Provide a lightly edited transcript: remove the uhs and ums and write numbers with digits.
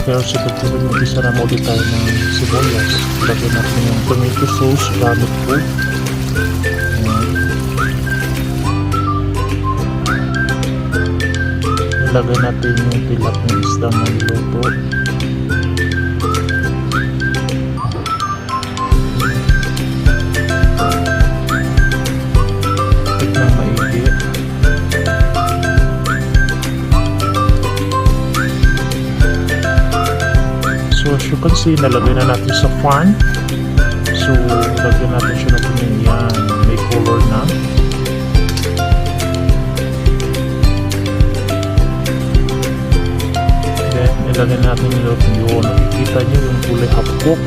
Pero siguro mag-isa na ulit tayo ng sibuyas. Lagyan natin yung tomato sauce, garlic po. Ilagay natin yung tilap ng isda ng luto. Tignan maigi. So as you can see, nalagay na natin sa pan. So lagyan natin siya na yan. May color na. Ilagay natin yung nakikita nyo yung kulay hapok.